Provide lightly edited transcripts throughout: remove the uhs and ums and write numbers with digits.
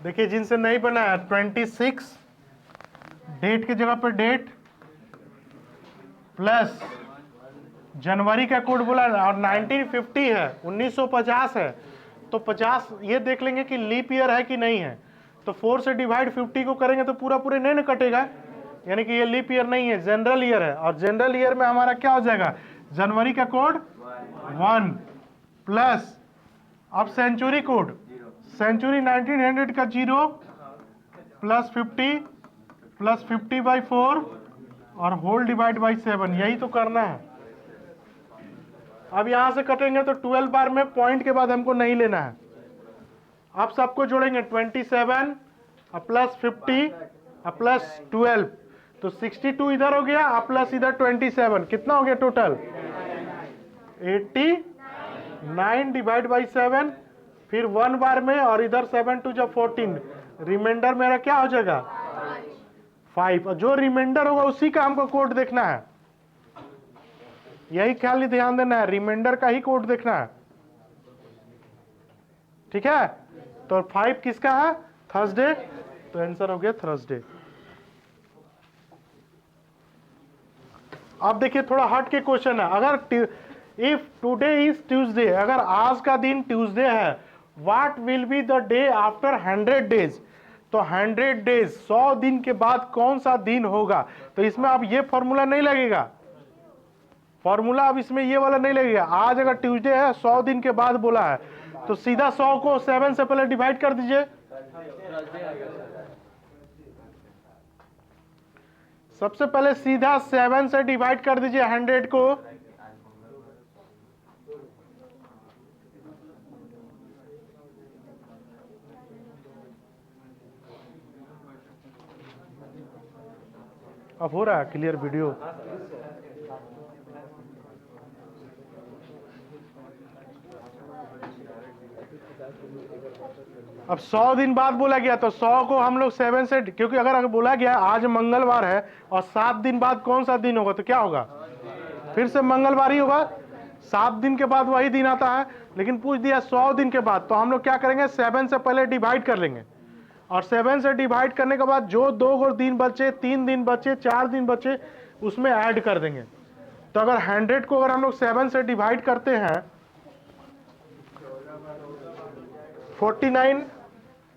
देखिए जिनसे नहीं बना है 26 डेट की जगह पर डेट प्लस जनवरी का कोड बोला और 1950 है 1950 है तो 50 ये देख लेंगे कि लीप ईयर है कि नहीं है। तो 4 से डिवाइड 50 को करेंगे तो पूरा पूरे नहीं ना कटेगा, यानी कि ये लीप ईयर नहीं है, जनरल ईयर है। और जनरल ईयर में हमारा क्या हो जाएगा, जनवरी का कोड 1 प्लस अब सेंचुरी कोड, सेंचुरी 1900 का 0 प्लस 50 प्लस 50/4 और होल डिवाइड बाई 7, यही तो करना है। अब यहां से कटेंगे तो 12 बार में पॉइंट के बाद हमको नहीं लेना है। अब सबको जोड़ेंगे 27 प्लस 50 प्लस 12 तो 62 इधर हो गया प्लस इधर 27, कितना हो गया टोटल 89 डिवाइड बाई 7, फिर 1 बार में और इधर 7 2 जब 14, रिमाइंडर मेरा क्या हो जाएगा 5। जो रिमाइंडर होगा उसी का हमको कोड देखना है, यही ख्याल ध्यान देना है, रिमाइंडर का ही कोड देखना है, ठीक है। तो 5 किसका है, थर्सडे, तो आंसर हो गया थर्सडे। अब देखिए थोड़ा हट के क्वेश्चन है, अगर इफ टुडे इज ट्यूसडे, अगर आज का दिन ट्यूसडे है, what will be the day after 100 days, तो 100 डेज 100 दिन के बाद कौन सा दिन होगा। तो इसमें अब ये फॉर्मूला नहीं लगेगा, फॉर्मूला अब इसमें ये वाला नहीं लगेगा। आज अगर ट्यूसडे है 100 दिन के बाद बोला है तो सीधा 100 को 7 से पहले डिवाइड कर दीजिए, सबसे पहले सीधा 7 से डिवाइड कर दीजिए 100 को, अब हो रहा है क्लियर वीडियो। अब 100 दिन बाद बोला गया तो 100 को हम लोग 7 से, क्योंकि अगर बोला गया आज मंगलवार है और 7 दिन बाद कौन सा दिन होगा तो क्या होगा, फिर से मंगलवार ही होगा। 7 दिन के बाद वही दिन आता है, लेकिन पूछ दिया 100 दिन के बाद, तो हम लोग क्या करेंगे 7 से पहले डिवाइड कर लेंगे और 7 से डिवाइड करने के बाद जो 2 दिन बचे, 3 दिन बचे, 4 दिन बचे, उसमें ऐड कर देंगे। तो अगर 100 को अगर हम लोग 7 से डिवाइड करते हैं 49,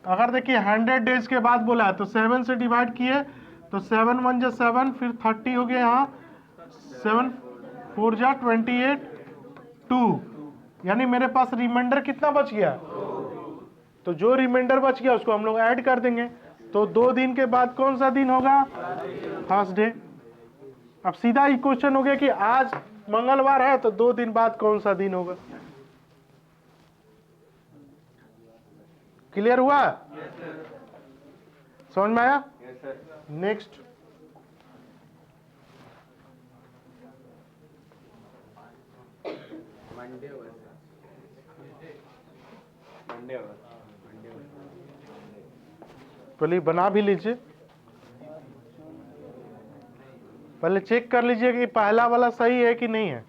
अगर देखिए 100 डेज के बाद बोला है तो 7 से डिवाइड किए तो 7 1 जा 7, फिर 30 हो गया, यहाँ 7 4 जा 28 2, यानी मेरे पास रिमाइंडर कितना बच गया, तो जो रिमाइंडर बच गया उसको हम लोग ऐड कर देंगे। तो 2 दिन के बाद कौन सा दिन होगा, थर्सडे। अब सीधा ही क्वेश्चन हो गया कि आज मंगलवार है तो 2 दिन बाद कौन सा दिन होगा। क्लियर हुआ, समझ में आया। नेक्स्ट पहले बना भी लीजिए, पहले चेक कर लीजिए कि पहला वाला सही है कि नहीं है।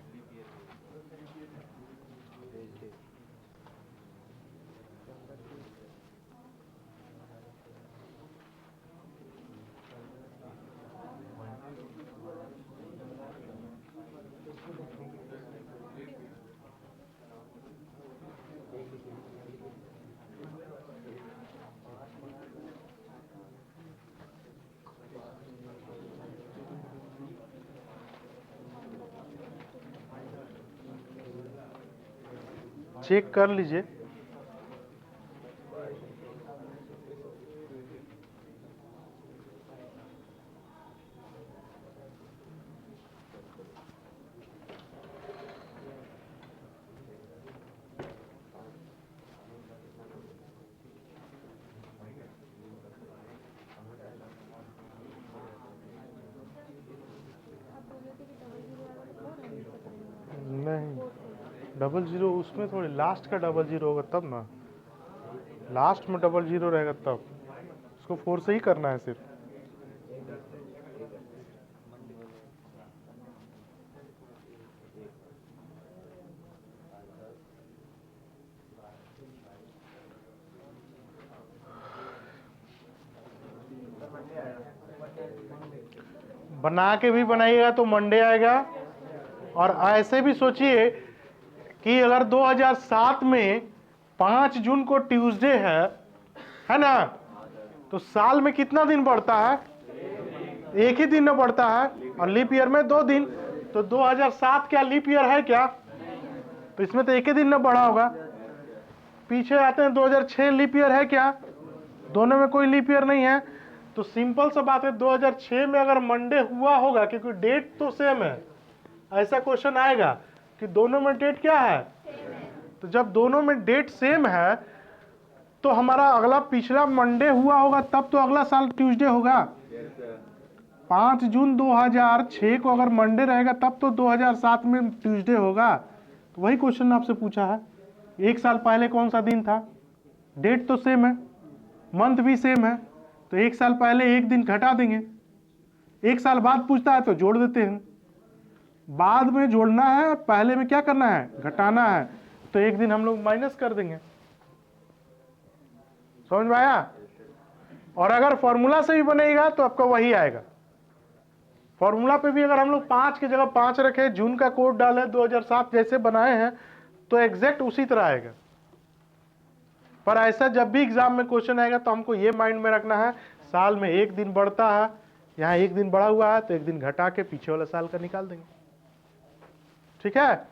चेक कर लीजिए, नहीं 00 उसमें थोड़ी लास्ट का 00 होगा तब ना, लास्ट में 00 रहेगा तब, उसको 4 से ही करना है सिर्फ। बना के भी बनाइएगा तो मंडे आएगा। और ऐसे भी सोचिए कि अगर 2007 में 5 जून को ट्यूसडे है ना, तो साल में कितना दिन बढ़ता है? एक ही दिन में बढ़ता है, और लीप ईयर में 2 दिन। तो 2007 क्या लीप ईयर है क्या? तो इसमें तो एक ही दिन में बढ़ा होगा। पीछे आते हैं 2006 लीप ईयर है क्या? दोनों में कोई लीप ईयर नहीं है। तो सिंपल सा बात है, 2006 में अगर मंडे हुआ होगा, क्योंकि डेट तो सेम है, ऐसा क्वेश्चन आएगा कि दोनों में डेट क्या है। तो जब दोनों में डेट सेम है तो हमारा अगला पिछला मंडे हुआ होगा, तब तो अगला साल ट्यूसडे होगा। 5 जून 2006 को अगर मंडे रहेगा तब तो 2007 में ट्यूसडे होगा। तो वही क्वेश्चन आपसे पूछा है, एक साल पहले कौन सा दिन था? डेट तो सेम है, मंथ भी सेम है, तो एक साल पहले एक दिन घटा देंगे। एक साल बाद पूछता है तो जोड़ देते हैं। बाद में जोड़ना है, पहले में क्या करना है? घटाना है, तो एक दिन हम लोग माइनस कर देंगे। समझ में आया? और अगर फॉर्मूला से भी बनेगा तो आपका वही आएगा। फॉर्मूला पे भी अगर हम लोग 5 की जगह 5 रखे, जून का कोड डाले, 2007 जैसे बनाए हैं, तो एग्जैक्ट उसी तरह आएगा। पर ऐसा जब भी एग्जाम में क्वेश्चन आएगा तो हमको ये माइंड में रखना है, साल में एक दिन बढ़ता है, यहाँ एक दिन बढ़ा हुआ है तो एक दिन घटा के पीछे वाला साल का निकाल देंगे। ठीक है?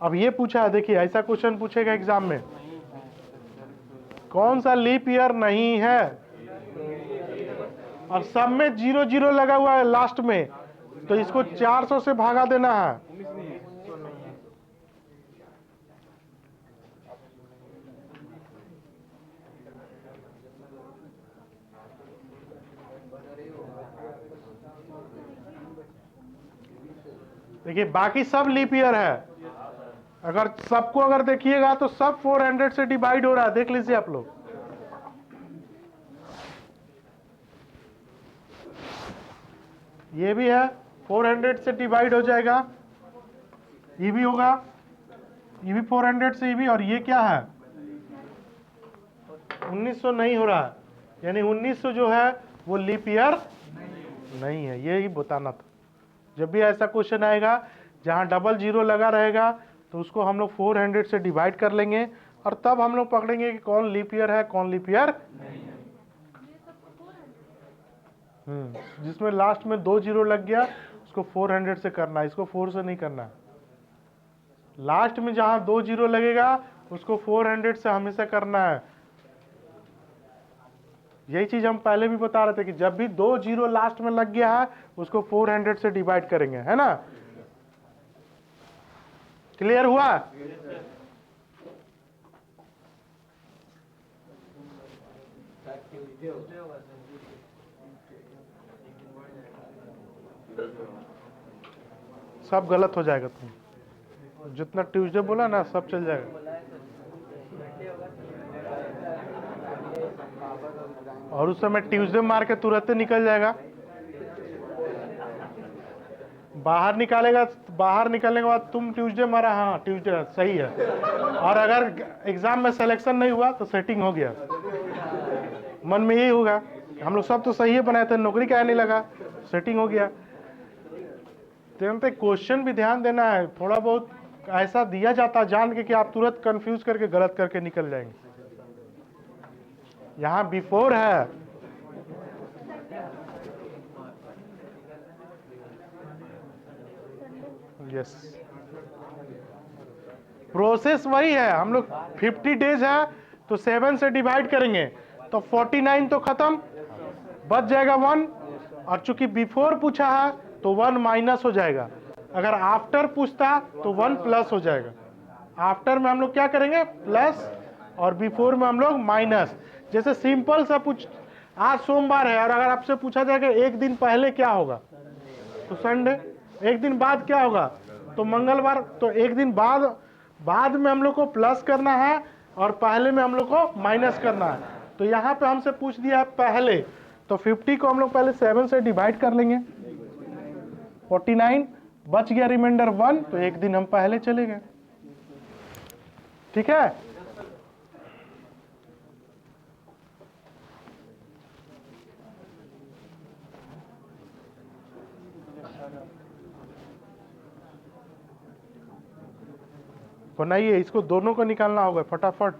अब ये पूछा है, देखिए ऐसा क्वेश्चन पूछेगा एग्जाम में, कौन सा लीप ईयर नहीं है, और सब में 0 लगा हुआ है लास्ट में, तो इसको 400 से भागा देना है। देखिए बाकी सब लीप ईयर है, अगर सबको अगर देखिएगा तो सब 400 से डिवाइड हो रहा है, देख लीजिए आप लोग। ये भी है 400 से डिवाइड हो जाएगा, ये भी होगा, ये भी 400 से, ये भी, और ये क्या है 1900 नहीं हो रहा है, यानी 1900 जो है वो लीप ईयर नहीं है। ये ही बताना था। जब भी ऐसा क्वेश्चन आएगा जहां डबल जीरो लगा रहेगा तो उसको हम लोग 400 से डिवाइड कर लेंगे, और तब हम लोग पकड़ेंगे कि कौन लीप ईयर है कौन लीप ईयर नहीं है। जिसमें लास्ट में 2 जीरो लग गया उसको 400 से करना है, इसको 4 से नहीं करना। लास्ट में जहां 2 जीरो लगेगा उसको 400 से हमेशा करना है। यही चीज हम पहले भी बता रहे थे कि जब भी 2 जीरो लास्ट में लग गया है उसको 400 से डिवाइड करेंगे, है ना? क्लियर हुआ? सब गलत हो जाएगा, तुम जितना ट्यूसडे बोला ना सब चल जाएगा। और उस समय ट्यूसडे मार के तुरंत निकल जाएगा। बाहर निकालेगा, बाहर निकलने के बाद तुम ट्यूसडे मारा, हाँ ट्यूसडे सही है, और अगर एग्जाम में सिलेक्शन नहीं हुआ तो सेटिंग हो गया। मन में यही होगा हम लोग सब तो सही है बनाए थे, नौकरी क्या नहीं लगा, सेटिंग हो गया। तो क्वेश्चन भी ध्यान देना है, थोड़ा बहुत ऐसा दिया जाता है जान के कि आप तुरंत कंफ्यूज करके गलत करके निकल जाएंगे। यहाँ बिफोर है, यस, प्रोसेस वही है। हम लोग 50 डेज है तो 7 से डिवाइड करेंगे तो 49 तो खत्म, बच जाएगा 1, और चूंकि बिफोर पूछा है तो 1 माइनस हो जाएगा। अगर आफ्टर पूछता तो 1 प्लस हो जाएगा। आफ्टर में हम लोग क्या करेंगे? प्लस, और बिफोर में हम लोग माइनस। जैसे सिंपल सा पूछ, आज सोमवार है और अगर आपसे पूछा जाएगा एक दिन पहले क्या होगा तो संडे, एक दिन बाद क्या होगा तो मंगलवार, तो एक दिन बाद में हम लोग को प्लस करना है और पहले में हम लोग को माइनस करना है। तो यहाँ पे हमसे पूछ दिया पहले, तो 50 को हम लोग पहले 7 से डिवाइड कर लेंगे, 49 बच गया, रिमाइंडर 1, तो एक दिन हम पहले चले गए। ठीक है? बनाइए, इसको दोनों को निकालना होगा फटाफट।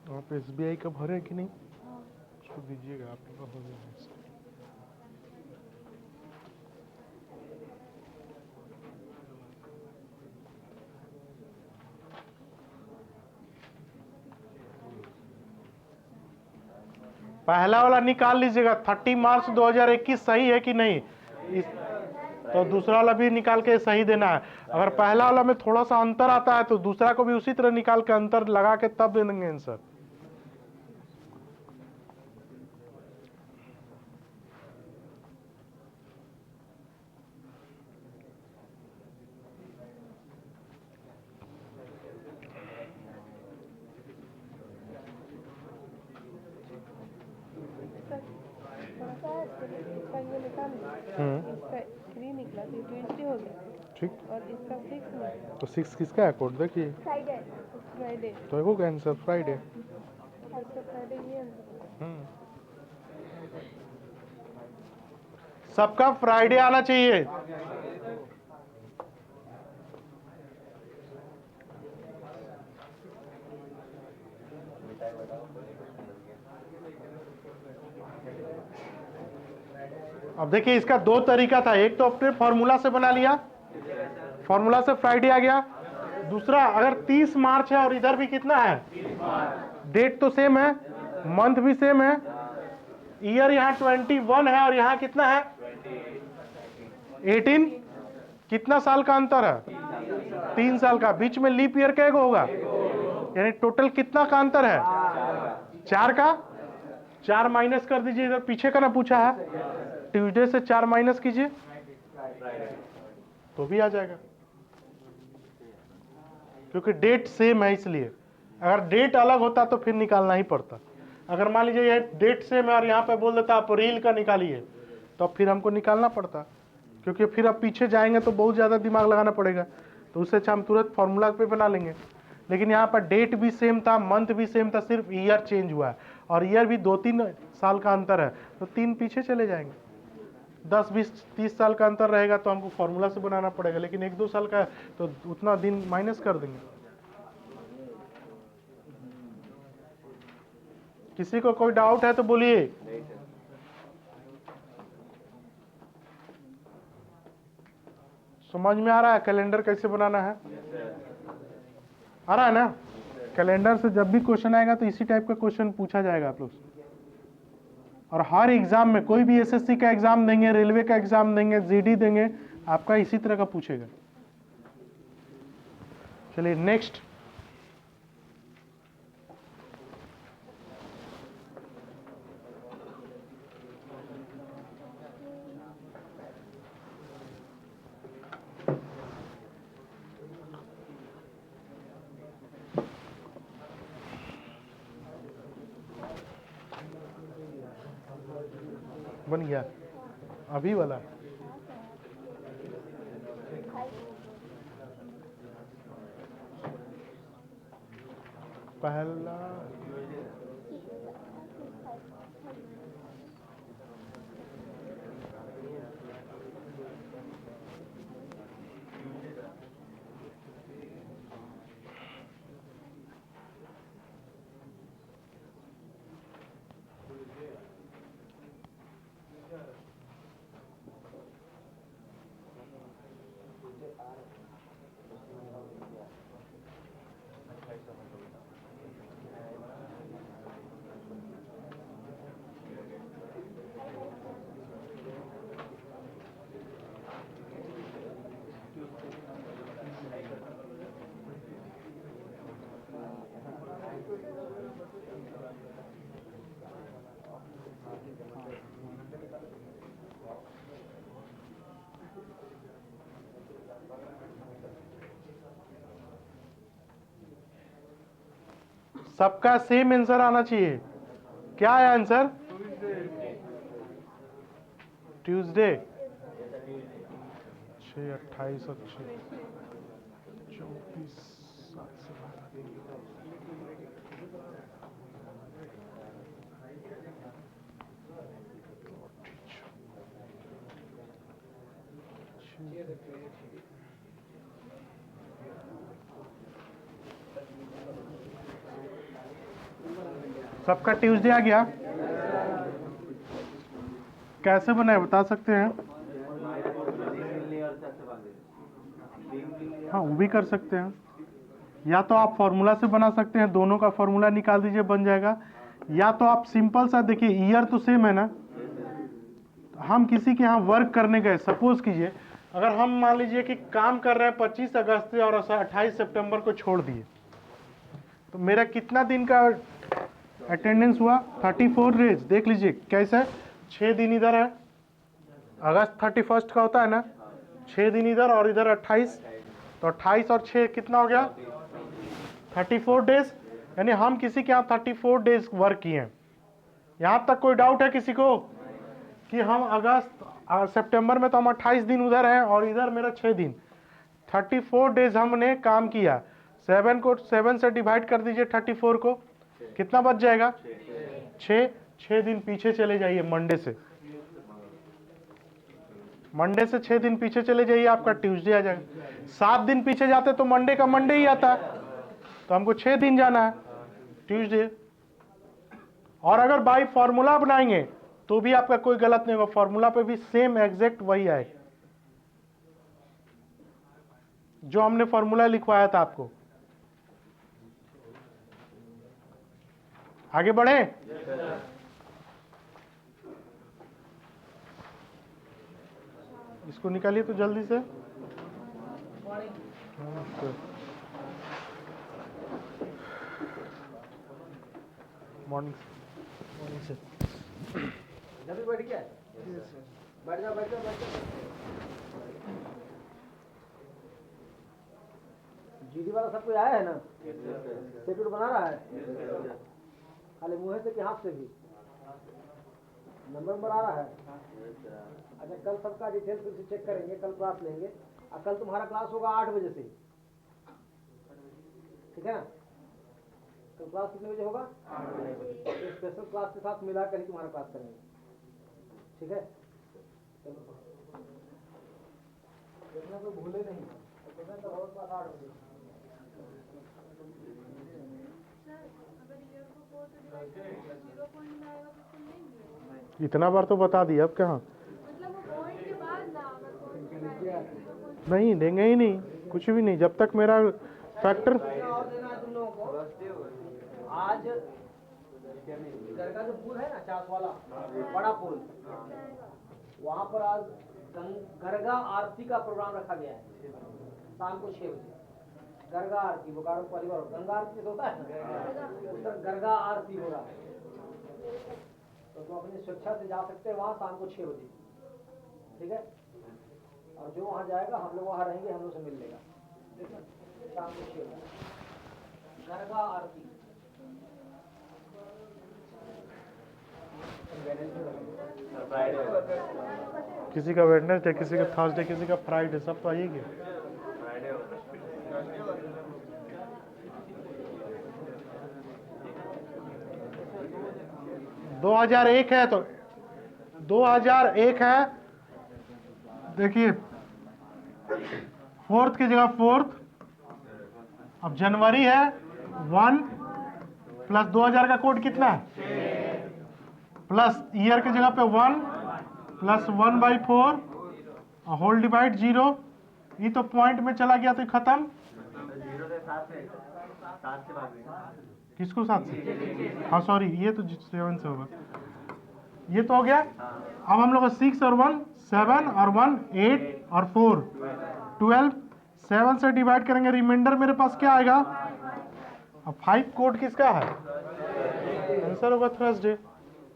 आप SBI का भरे कि नहीं? उसको दीजिएगा, आप लोग का हो गया है। पहला वाला निकाल लीजिएगा, 30 मार्च 2021 सही है कि नहीं? तो दूसरा वाला भी निकाल के सही देना है। अगर पहला वाला में थोड़ा सा अंतर आता है तो दूसरा को भी उसी तरह निकाल के अंतर लगा के तब दे देंगे आंसर। इसका 3 निकला तो 20 हो गया, ठीक, और इसका 6 निकला। तो 6 किसका है कोड देखिए, फ्राइडे तो होगा आंसर फ्राइडे। इसका फ्राइडे ये आंसर। सबका फ्राइडे आना चाहिए। अब देखिए इसका दो तरीका था, एक तो अपने फॉर्मूला से बना लिया, फॉर्मूला से फ्राइडे आ गया। दूसरा, अगर 30 मार्च है और इधर भी कितना है, डेट तो सेम है, मंथ भी सेम है, ईयर यहाँ 21 है और यहाँ कितना है 18, कितना साल का अंतर है, 3 साल का। बीच में लीप ईयर कैगो होगा, यानी टोटल कितना का अंतर है, 4 का। 4 माइनस कर दीजिए, इधर पीछे का ना पूछा है, ट्यूसडे से 4 माइनस कीजिए तो भी आ जाएगा, क्योंकि डेट सेम है इसलिए। अगर डेट अलग होता तो फिर निकालना ही पड़ता। अगर मान लीजिए ये डेट सेम है और यहाँ पे बोल देता अप्रैल का निकालिए, तो अब फिर हमको निकालना पड़ता, क्योंकि फिर अब पीछे जाएंगे तो बहुत ज़्यादा दिमाग लगाना पड़ेगा। तो उससे अच्छा हम तुरंत फॉर्मूला पे बना लेंगे। लेकिन यहाँ पर डेट भी सेम था, मंथ भी सेम था, सिर्फ ईयर चेंज हुआ है, और ईयर भी 2-3 साल का अंतर है, तो 3 पीछे चले जाएंगे। 10, 20, 30 साल का अंतर रहेगा तो हमको फॉर्मूला से बनाना पड़ेगा, लेकिन 1-2 साल का है तो उतना दिन माइनस कर देंगे। किसी को कोई डाउट है तो बोलिए। समझ में आ रहा है कैलेंडर कैसे बनाना है? आ रहा है ना? कैलेंडर से जब भी क्वेश्चन आएगा तो इसी टाइप का क्वेश्चन पूछा जाएगा आप लोग से। और हर एग्जाम में, कोई भी एसएससी का एग्जाम देंगे, रेलवे का एग्जाम देंगे, जीडी देंगे, आपका इसी तरह का पूछेगा। चलिए नेक्स्ट। बन गया अभी वाला। पहला सबका सेम आंसर आना चाहिए। क्या है आंसर? ट्यूसडे। 6, 28 और 24, 7 से 12। सबका ट्यूसडे आ गया? कैसे बनाए बता सकते हैं? हाँ वो भी कर सकते हैं, या तो आप फॉर्मूला से बना सकते हैं, दोनों का फॉर्मूला निकाल दीजिए बन जाएगा, या तो आप सिंपल सा देखिए ईयर तो सेम है ना, हम किसी के यहाँ वर्क करने गए, सपोज कीजिए अगर हम मान लीजिए कि काम कर रहे हैं 25 अगस्त से और 28 सितंबर को छोड़ दिए, तो मेरा कितना दिन का अटेंडेंस हुआ? 34 डेज। देख लीजिए कैसे, 6 दिन इधर है, अगस्त 31 का होता है ना, 6 दिन इधर और इधर 28, तो 28 और 6 कितना हो गया? 34 डेज। यानी हम किसी के यहाँ 34 डेज वर्क किए हैं। यहाँ तक कोई डाउट है किसी को कि हम अगस्त सितंबर में तो हम 28 दिन उधर हैं और इधर मेरा 6 दिन, 34 डेज हमने काम किया। 7 को 7 से डिवाइड कर दीजिए 34 को, कितना बच जाएगा? 6 दिन पीछे चले जाइए, मंडे से 6 दिन पीछे चले जाइए, आपका ट्यूसडे आ जाएगा। 7 दिन पीछे जाते तो मंडे का मंडे ही आता, तो हमको 6 दिन जाना है, ट्यूसडे। और अगर बाई फॉर्मूला बनाएंगे तो भी आपका कोई गलत नहीं होगा, फॉर्मूला पे भी सेम एग्जैक्ट वही आएगा जो हमने फॉर्मूला लिखवाया था आपको। आगे बढ़े? इसको निकालिए तो जल्दी से। मॉर्निंग से बैठ गया, बैठ जा। जीडी वाला सब कोई आया है ना, शेड्यूल बना रहा है, खाली मुँह से कि हाथ से भी नंबर आ रहा है। अच्छा कल सबका डिटेल फिर से चेक करेंगे, कल क्लास लेंगे, और कल तुम्हारा क्लास होगा 8 बजे से, ठीक है ना? कल क्लास कितने बजे होगा? 8 बजे। स्पेशल क्लास के साथ मिला कर ही तुम्हारा क्लास करेंगे, ठीक है? चलो देखना तो भूले नहीं, तो और क्लास 8 बजे। इतना बार तो बता दिया, अब कहाँ? नहीं देंगे ही नहीं, कुछ भी नहीं, जब तक मेरा फैक्टर। और देना है तुम लोगों को। आज घर का जो पुल है ना, चास वाला बड़ा पुल, वहाँ पर आज गरगा आरती का प्रोग्राम रखा गया है, शाम को 6 बजे। गरगा आरती, बोकारो परिवार गंगा आरती तो होता है ना, उधर गरगा आरती हो रहा है, तो तुम अपनी स्वेच्छा से जा सकते हैं वहाँ शाम को 6 बजे, ठीक है? और जो वहाँ जाएगा हम लोग वहाँ रहेंगे, हम लोग से मिल लेगा, ठीक है? शाम को 6 बजे गरगा आरती। किसी का वेडनेसडे, किसी का थर्सडे, किसी का फ्राइडे, सब तो आइए। 2001 है तो 2001 है, देखिए 4th की जगह 4th, अब जनवरी है 1 प्लस 2000 का कोड कितना है, प्लस ईयर की जगह पे 1 प्लस 1/4 होल डिवाइड 0, ये तो पॉइंट में चला गया तो खत्म। किसको 7 से? हाँ सॉरी, ये तो 7 से होगा, ये तो हो गया। अब हम लोग 6 और 1 7 और 1 8 और 4 12, 7 से डिवाइड करेंगे, रिमाइंडर मेरे पास क्या आएगा? अब 5 कोड किसका है? आंसर होगा थर्सडे।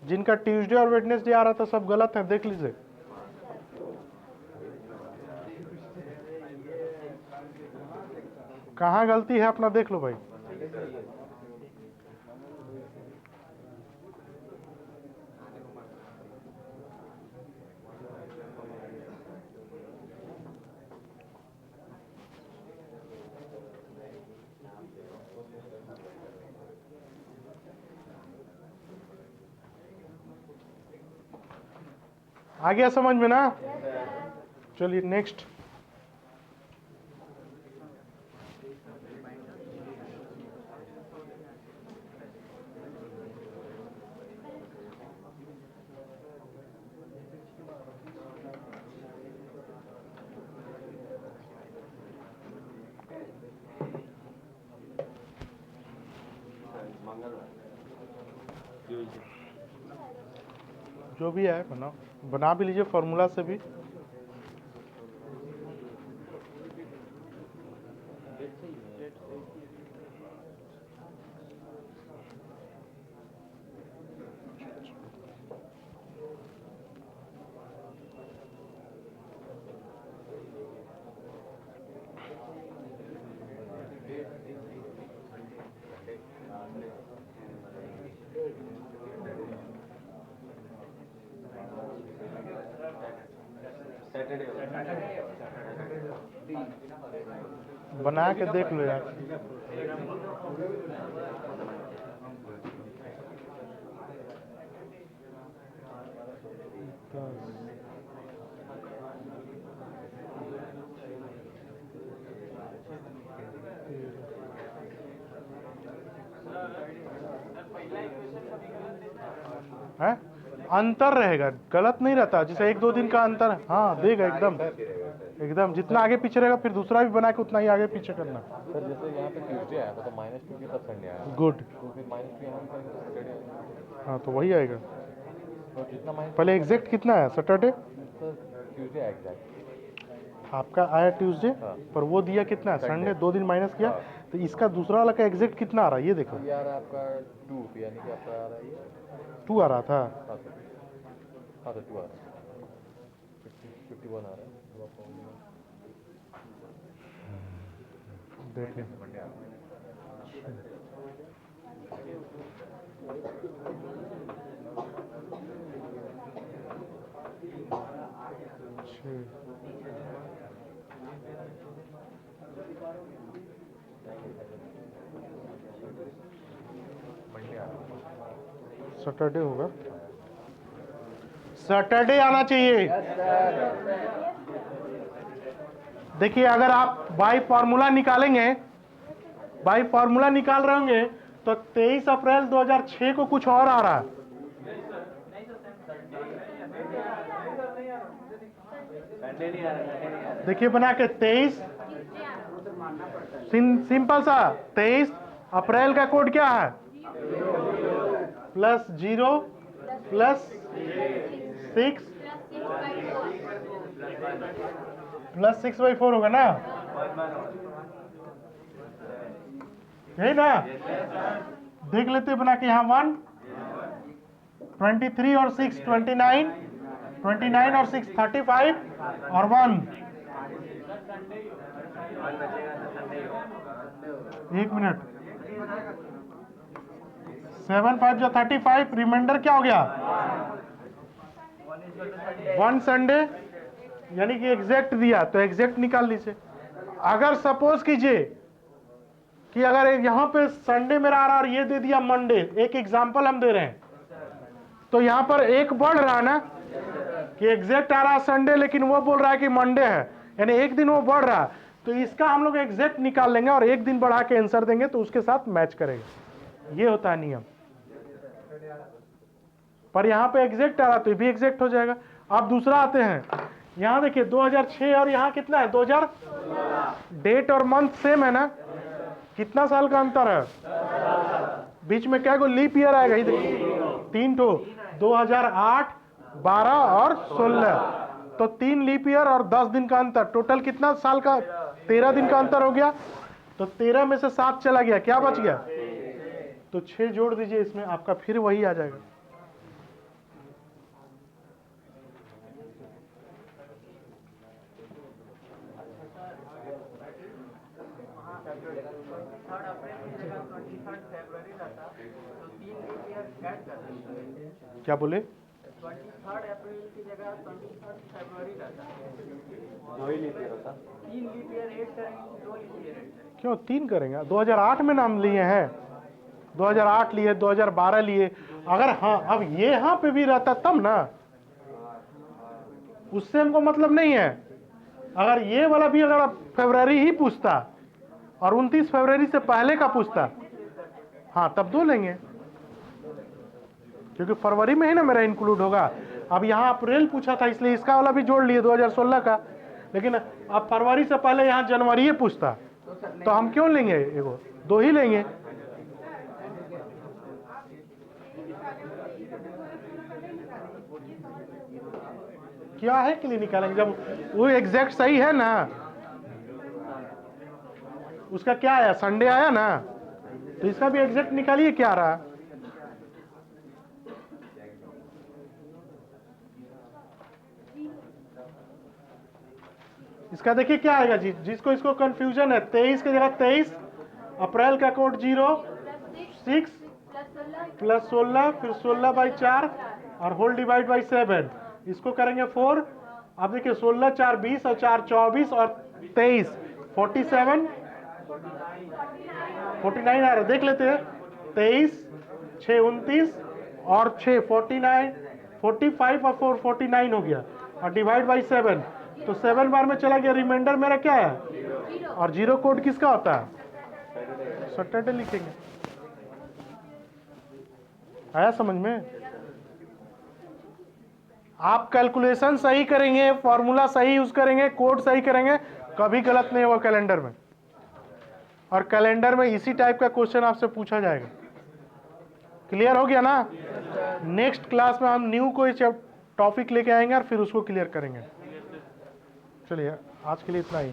जिनका ट्यूसडे और वेडनेसडे आ रहा था सब गलत है, देख लीजिए। कहाँ गलती है अपना देख लो भाई। आ गया समझ में ना? चलिए नेक्स्ट। जो भी है बना भी लीजिए फॉर्मूला से भी। बना के देख लो यार। है अंतर रहेगा, गलत नहीं रहता। जैसे 1-2 दिन का अंतर, हाँ देगा एकदम एकदम। जितना आगे पीछे रहेगा फिर दूसरा भी बना के उतना ही आगे पीछे करना। सर जैसे यहाँ पे ट्यूसडे आया था तो -2 के साथ संडे आया, गुड। तो फिर -2 यहाँ पे सैटरडे आया, हाँ तो वही आएगा। तो जितना माइनस पहले एग्जैक्ट कितना है सैटरडे? सर ट्यूसडे आया एग्जैक्ट। आपका आया ट्यूसडे, हाँ। पर वो दिया कितना है संडे, 2 दिन माइनस किया। तो इसका दूसरा वाला का एग्जैक्ट कितना आ रहा है ये देखो। ये आ रहा है आपका 2, यानी कि आपका आ रहा है ये 2 आ रहा था। हाँ सर, हाँ सर 2 आ रहा है, 51 आ रहा है। देखें मंडे आ रहा है। मंडे आ रहा है। सैटरडे होगा, सैटरडे आना चाहिए। देखिए अगर आप बाई फार्मूला निकालेंगे, बाई फार्मूला निकाल रहे होंगे तो 23 अप्रैल 2006 को कुछ और आ रहा है। देखिए बना के 23 सिंपल सा 23 अप्रैल का कोड क्या है? +0 +6 +6/4 होगा ना, यही ना? देख लेते बना के यहाँ 1 23 और 6 29 29 और 6 35 और 1 1 मिनट 7 5 जो 35, रिमाइंडर क्या हो गया 1 संडे, यानी कि एग्जैक्ट दिया तो एग्जैक्ट निकाल लीजिए। अगर सपोज कीजिए कि अगर यहां पे संडे मेरा आ रहा और ये दे दिया मंडे, एक एग्जांपल हम दे रहे हैं, तो यहां पर एक बढ़ रहा है ना कि एग्जैक्ट आ रहा संडे लेकिन वो बोल रहा है कि मंडे है, यानी एक दिन वो बढ़ रहा। तो इसका हम लोग एग्जैक्ट निकाल लेंगे और एक दिन बढ़ा के आंसर देंगे तो उसके साथ मैच करेगा। ये होता है नियम। पर यहां पे एग्जैक्ट आ रहा तो ये भी एग्जैक्ट हो जाएगा। अब दूसरा आते हैं, यहां देखिए 2006 और यहां कितना है 2000, डेट और मंथ सेम है ना, कितना साल का अंतर है? बीच में क्या को लीप ईयर आएगा, ये देखिए 3 ठो 2008 12 और 16, तो 3 लीप ईयर और 10 दिन का अंतर, टोटल कितना साल का? 13 दिन का अंतर हो गया। तो 13 में से 7 चला गया, क्या बच गया? तो 6 जोड़ दीजिए इसमें, आपका फिर वही आ जाएगा। क्या बोले? 23 अप्रैल की जगह 23 फरवरी रहता है। 2 ही लीप ईयर होता, 3 लीप ईयर ऐड करेंगे, 2 लीप ईयर ऐड करेंगे। क्यों 3 करेंगे? 2008 में नाम लिए हैं, 2008 लिए, 2012 लिए। अगर हाँ अब ये यहाँ पे भी रहता तब ना, उससे हमको मतलब नहीं है। अगर ये वाला भी अगर फरवरी ही पूछता और 29 फरवरी से पहले का पूछता, हाँ तब 2 लेंगे, क्योंकि फरवरी में ही ना मेरा इंक्लूड होगा। अब यहाँ अप्रैल पूछा था इसलिए इसका वाला भी जोड़ लिए 2016 का, लेकिन अब फरवरी से पहले यहाँ जनवरी ही पूछता तो हम क्यों लेंगे, एगो 2 ही लेंगे। क्या है के लिए निकालेंगे जब वो एग्जैक्ट सही है ना। उसका क्या आया, संडे आया ना, तो इसका भी एग्जैक्ट निकालिए क्या आ रहा। इसका देखिए क्या आएगा जी, जिसको इसको कंफ्यूजन है, 23 की जगह 23, अप्रैल का कोड 0, 6 प्लस 16, फिर 16/4 और होल डिवाइड बाई 7, इसको करेंगे 4। अब देखिए 16 4 20 और 4 24 और 23 47 49 आ रहा, देख लेते हैं। 23 6 29 और 6 49 45 और 4 49 हो गया, और डिवाइड बाई 7 तो 7 बार में चला गया। रिमाइंडर मेरा क्या है, और 0 कोड किसका होता है, सैटरडे लिखेंगे। आया समझ में। आप कैलकुलेशन सही करेंगे, फॉर्मूला सही यूज करेंगे, कोड सही करेंगे, कभी गलत नहीं होगा कैलेंडर में। और कैलेंडर में इसी टाइप का क्वेश्चन आपसे पूछा जाएगा। क्लियर हो गया ना। नेक्स्ट क्लास में हम न्यू कोई टॉपिक लेके आएंगे और फिर उसको क्लियर करेंगे। चलिए आज के लिए इतना ही।